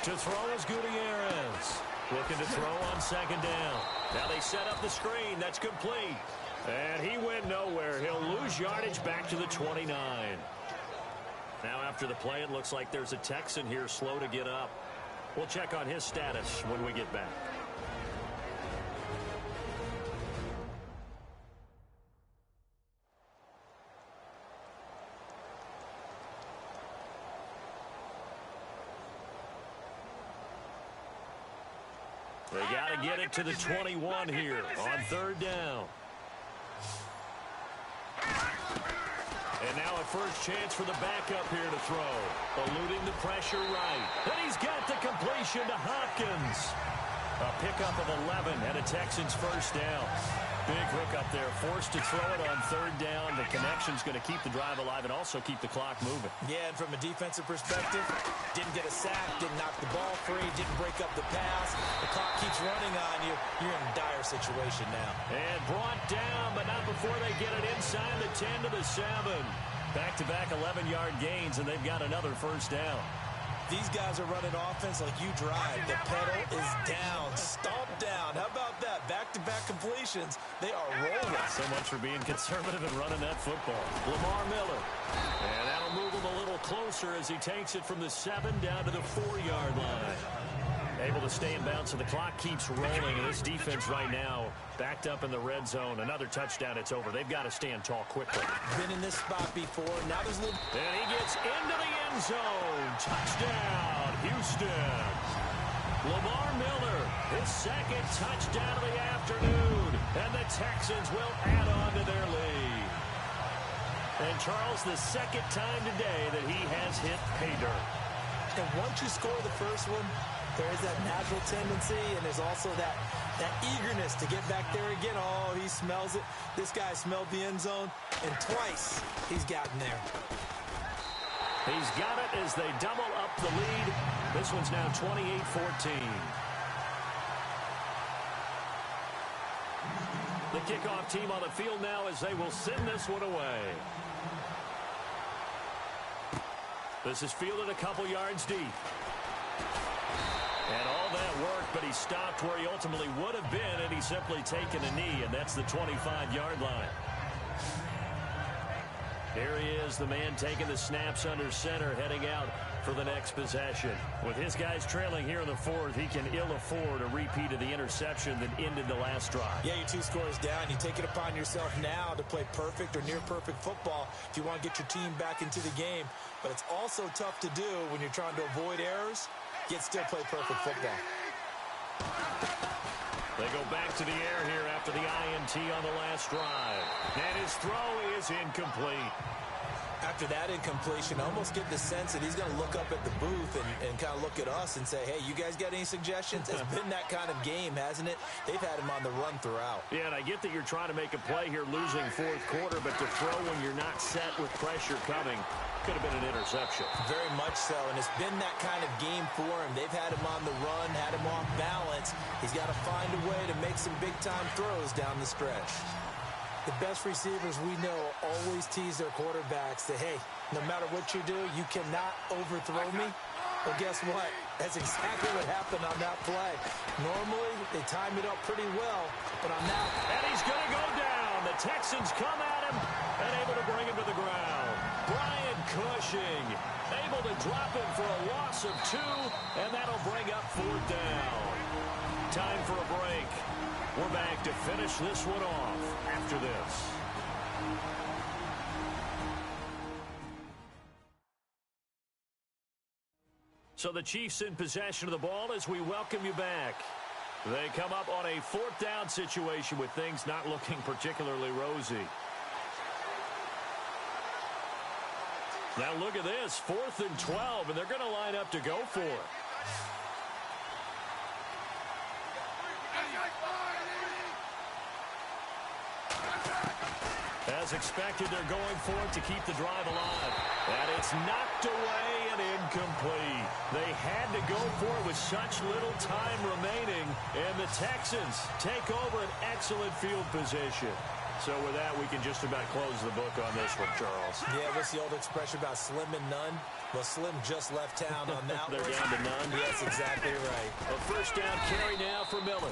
To throw is Gutierrez. Looking to throw on second down. Now they set up the screen. That's complete. And he went nowhere. He'll lose yardage back to the 29. Now after the play, it looks like there's a Texan here slow to get up. We'll check on his status when we get back. They got to get it to the 21 here on third down. And now a first chance for the backup here to throw. Eluding the pressure right. And he's got the completion to Hopkins. A pickup of 11 and a Texans first down. Big hook up there, forced to throw it on third down. The connection's going to keep the drive alive and also keep the clock moving. Yeah, and from a defensive perspective, didn't get a sack, didn't knock the ball free, didn't break up the pass. The clock keeps running on you. You're in a dire situation now. And brought down, but not before they get it inside the 10 to the 7. Back-to-back 11-yard gains, and they've got another first down. These guys are running offense like you drive. The pedal is down, stomped down. How about that? Back-to-back completions. They are rolling. So much for being conservative and running that football. Lamar Miller. And that'll move him a little closer as he takes it from the 7 down to the 4-yard line. Able to stay in bounds, so the clock keeps rolling. And this defense right now backed up in the red zone. Another touchdown, it's over. They've got to stand tall quickly. Been in this spot before. Now there's a little... And he gets into the end zone. Touchdown, Houston. Lamar Miller, his second touchdown of the afternoon. And the Texans will add on to their lead. And Charles, the second time today that he has hit pay dirt. And once you score the first one, there is that natural tendency, and there's also that eagerness to get back there again. Oh, he smells it. This guy smelled the end zone, and twice he's gotten there. He's got it as they double up the lead. This one's now 28-14. The kickoff team on the field now as they will send this one away. This is fielded a couple yards deep. And all that work, but he stopped where he ultimately would have been, and he's simply taken a knee, and that's the 25-yard line. Here he is, the man taking the snaps under center, heading out for the next possession. With his guys trailing here in the fourth, he can ill afford a repeat of the interception that ended the last drive. Yeah, you're 2 scores down. You take it upon yourself now to play perfect or near-perfect football if you want to get your team back into the game. But it's also tough to do when you're trying to avoid errors, yet still play perfect football. They go back to the air here after the INT on the last drive. And his throw is incomplete. After that incompletion, I almost get the sense that he's going to look up at the booth and kind of look at us and say, hey, you guys got any suggestions? It's been that kind of game, hasn't it? They've had him on the run throughout. Yeah, and I get that you're trying to make a play here losing fourth quarter, but to throw when you're not set with pressure coming could have been an interception. Very much so, and it's been that kind of game for him. They've had him on the run, had him off balance. He's got to find a way to make some big-time throws down the stretch. The best receivers we know always tease their quarterbacks that, hey, no matter what you do, you cannot overthrow me. Well, guess what? That's exactly what happened on that play. Normally, they time it up pretty well, but on that... And he's going to go down. The Texans come at him and able to bring him to the ground. Brian Cushing able to drop him for a loss of 2, and that'll bring up 4th down. Time for a break. We're back to finish this one off after this. So the Chiefs in possession of the ball as we welcome you back. They come up on a 4th down situation with things not looking particularly rosy. Now look at this, 4th and 12, and they're going to line up to go for it. As expected, they're going for it to keep the drive alive. And it's knocked away and incomplete. They had to go for it with such little time remaining. And the Texans take over an excellent field position. So with that, we can just about close the book on this one, Charles. Yeah, what's the old expression about slim and none? Well, Slim just left town on that one. They're down to none? Yes, exactly right. A first down carry now for Miller.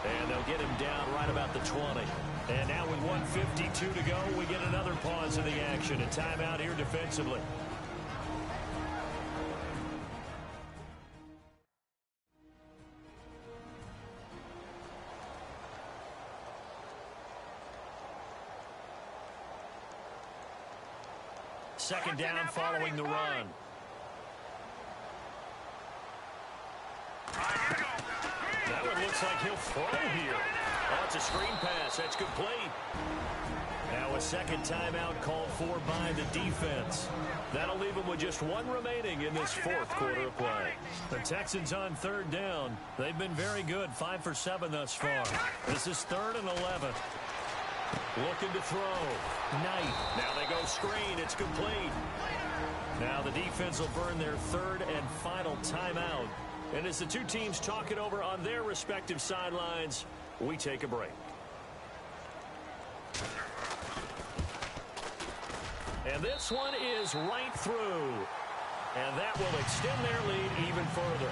And they'll get him down right about the 20. And now with 1:52 to go, we get another pause in the action. A timeout here defensively. Second down following the run. That one looks like he'll throw here. Oh, it's a screen pass. That's complete. Now a second timeout called for by the defense. That'll leave them with just one remaining in this 4th quarter of play. The Texans on 3rd down. They've been very good, 5 for 7 thus far. This is 3rd and 11. Looking to throw. Knight. Now they go screen. It's complete. Now the defense will burn their 3rd and final timeout. And as the two teams talk it over on their respective sidelines, we take a break. And this one is right through. And that will extend their lead even further.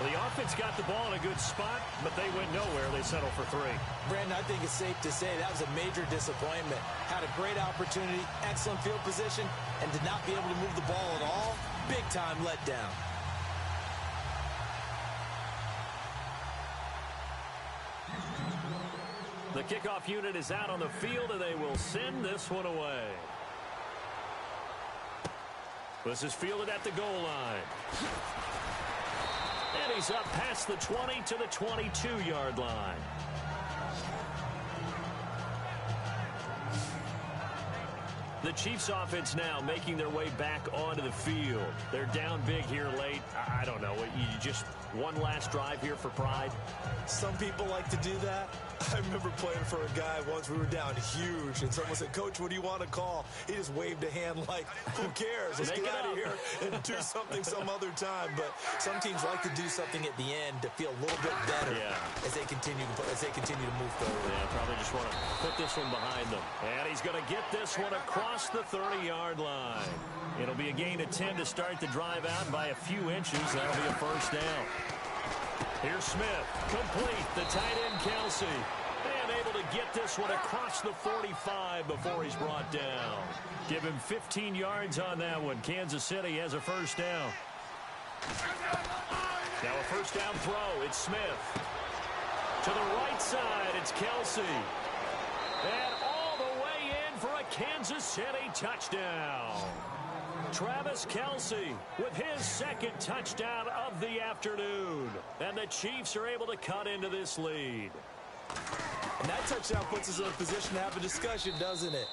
The offense got the ball in a good spot, but they went nowhere. They settled for 3. Brandon, I think it's safe to say that was a major disappointment. Had a great opportunity, excellent field position, and did not be able to move the ball at all. Big time letdown. The kickoff unit is out on the field, and they will send this one away. This is fielded at the goal line. And he's up past the 20 to the 22-yard line. The Chiefs offense now making their way back onto the field. They're down big here late. I don't know. You just one last drive here for pride? Some people like to do that. I remember playing for a guy once. We were down huge, and someone said, "Coach, what do you want to call?" He just waved a hand like, "Who cares? Let's get out of here and do something some other time." But some teams like to do something at the end to feel a little bit better as they continue to move forward. Yeah, probably just want to put this one behind them. And he's going to get this one across the 30-yard line. It'll be a gain of 10 to start the drive out by a few inches. That'll be a first down. Here's Smith, complete, the tight end Kelsey, and able to get this one across the 45 before he's brought down. Give him 15 yards on that one. Kansas City has a first down. Now a first down throw, it's Smith. To the right side, it's Kelsey. And all the way in for a Kansas City touchdown. Travis Kelsey with his second touchdown of the afternoon. And the Chiefs are able to cut into this lead. And that touchdown puts us in a position to have a discussion, doesn't it?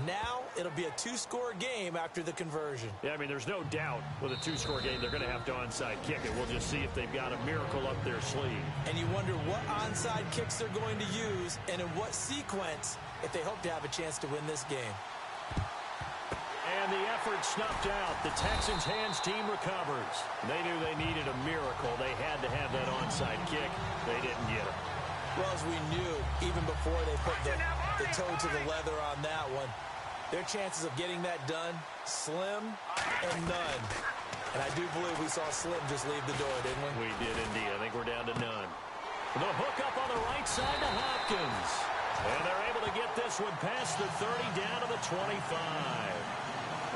Now it'll be a 2-score game after the conversion. Yeah, I mean, there's no doubt with a 2-score game they're going to have to onside kick it. We'll just see if they've got a miracle up their sleeve. And you wonder what onside kicks they're going to use and in what sequence if they hope to have a chance to win this game. And the effort snuffed out. The Texans' hands team recovers. They knew they needed a miracle. They had to have that onside kick. They didn't get it. Well, as we knew, even before they put the toe to the leather on that one, their chances of getting that done, slim and none. And I do believe we saw Slim just leave the door, didn't we? We did indeed. I think we're down to none. The hook up on the right side to Hopkins. And they're able to get this one past the 30 down to the 25.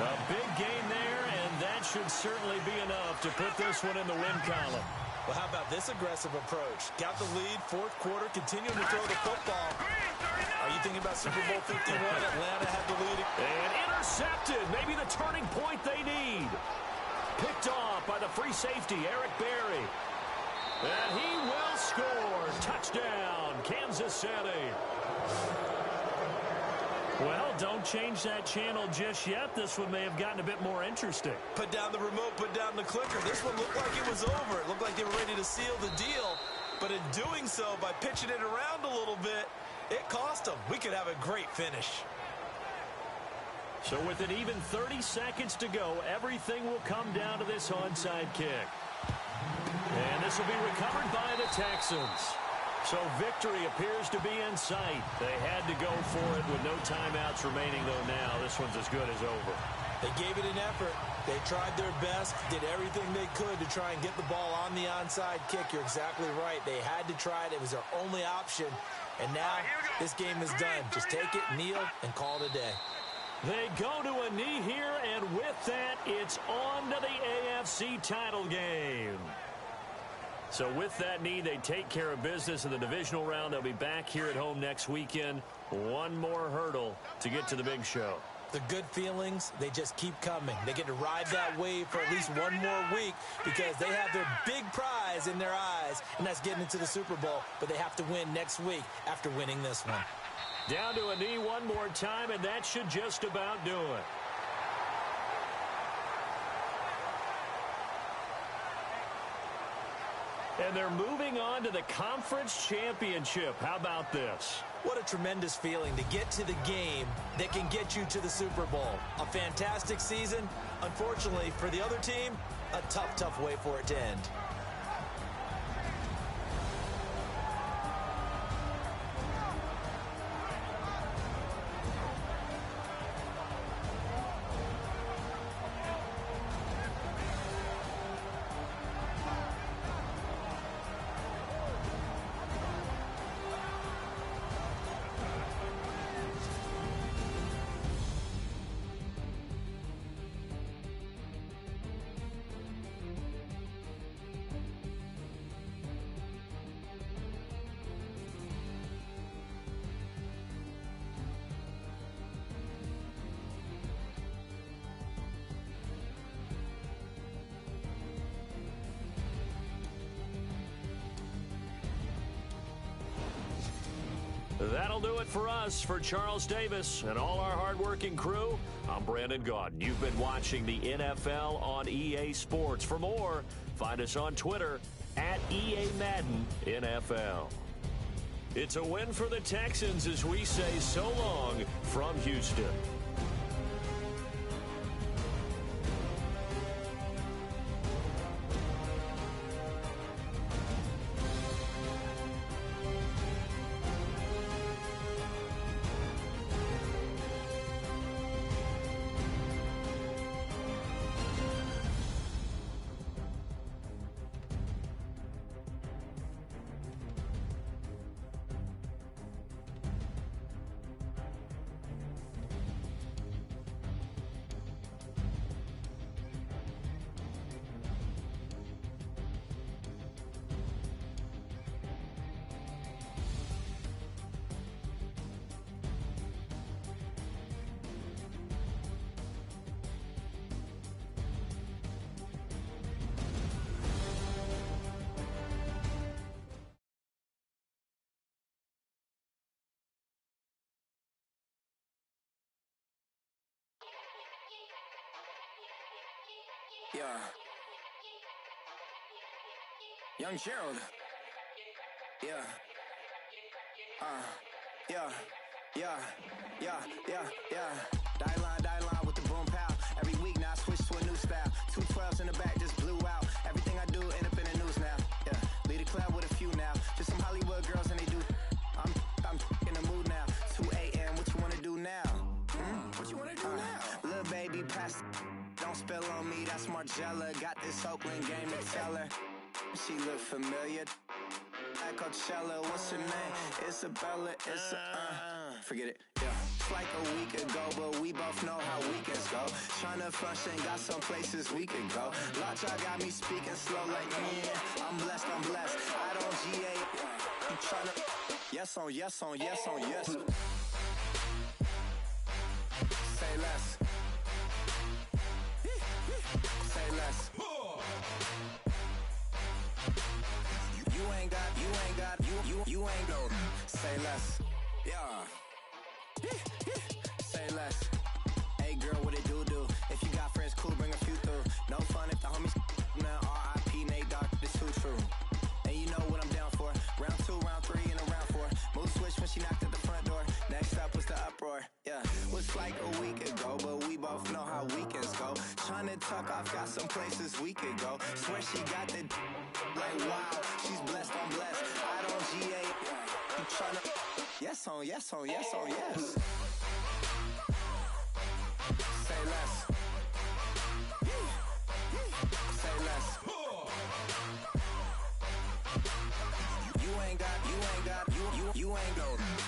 A big gain there, and that should certainly be enough to put this one in the win column. Well, how about this aggressive approach? Got the lead, fourth quarter, continuing to throw the football. Are you thinking about Super Bowl 51? Atlanta had the lead. And intercepted. Maybe the turning point they need. Picked off by the free safety, Eric Berry. And he will score. Touchdown, Kansas City. Well, don't change that channel just yet. This one may have gotten a bit more interesting. Put down the remote, put down the clicker. This one looked like it was over. It looked like they were ready to seal the deal. But in doing so, by pitching it around a little bit, it cost them. We could have a great finish. So with an even 30 seconds to go, everything will come down to this onside kick. And this will be recovered by the Texans. So victory appears to be in sight. They had to go for it with no timeouts remaining, though now this one's as good as over. They gave it an effort. They tried their best, did everything they could to try and get the ball on the onside kick. You're exactly right. They had to try it. It was their only option. And now this game is done. Just take it, kneel, and call it a day. They go to a knee here, and with that, it's on to the AFC title game. So with that knee, they take care of business in the divisional round. They'll be back here at home next weekend. One more hurdle to get to the big show. The good feelings, they just keep coming. They get to ride that wave for at least one more week because they have their big prize in their eyes, and that's getting into the Super Bowl. But they have to win next week after winning this one. Down to a knee one more time, and that should just about do it. And they're moving on to the conference championship. How about this? What a tremendous feeling to get to the game that can get you to the Super Bowl. A fantastic season. Unfortunately, for the other team, a tough, tough way for it to end. That'll do it for us. For Charles Davis and all our hardworking crew, I'm Brandon Gaudin. You've been watching the NFL on EA Sports. For more, find us on Twitter at EA Madden NFL. It's a win for the Texans as we say so long from Houston. Yeah. Young Gerald. Yeah. Die line with the boom pow. Every week now I switch to a new style. 212s in the back just blew out. Everything I do end up in the news now. Yeah. Lead a club with a few now. Just some Hollywood girls and they do. I'm in the mood now. 2 a.m. What you wanna do now? What you wanna do now? Little baby pass. Don't spill on me, that's Margella. Got this Oakland game to tell her. She look familiar. At Coachella, what's her name? Isabella, forget it, yeah. like a week ago, but we both know how weekends go. Tryna function, got some places we could go. Lots y'all got me speaking slow like, yeah, I'm blessed. I don't GA. I'm tryna, yes on yes. Say less. Say less. You ain't got, say less. Yeah. Say less. Hey girl, what it do? If you got friends, cool, bring a few through. No fun if the homies now R.I.P. Nate Dogg, this too true. And you know what I'm down for. Round 2, round 3, and a round 4. Mood switch when she knocked at the front door. Next up was the uproar. Yeah, was like a week ago, but we both know how weekends go. Tryna tuck off, got some places we could go. Swear she got the like wow, she's blessed, I'm blessed. I don't GA. I'm tryna yes on yes. Say less. Say less. You ain't got.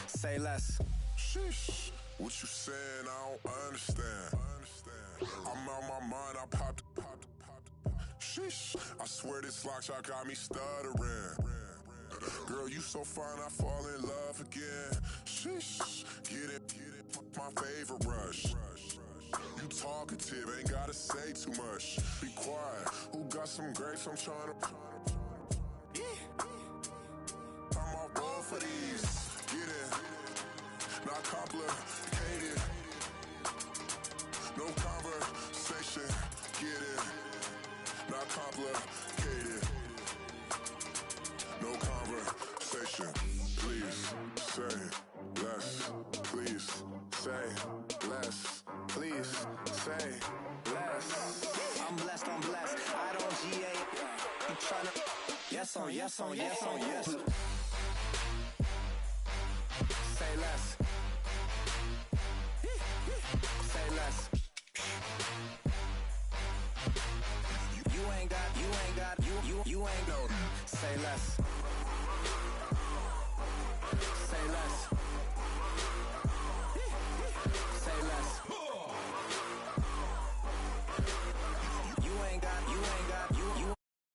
Say less. Sheesh, what you saying? I don't understand. I'm out my mind. I popped. Sheesh, I swear this lock shot got me stuttering. Girl, you so fine, I fall in love again. Sheesh, get it, my favorite rush. You talkative, ain't gotta say too much. Be quiet, who got some grapes? I'm trying to. I'm all board for these. Get it, not complicated. No conversation, get it, not complicated. No conversation, please say less. Please say less. Please say less. I'm blessed. I don't GA. I'm tryna yes on yes. Say less.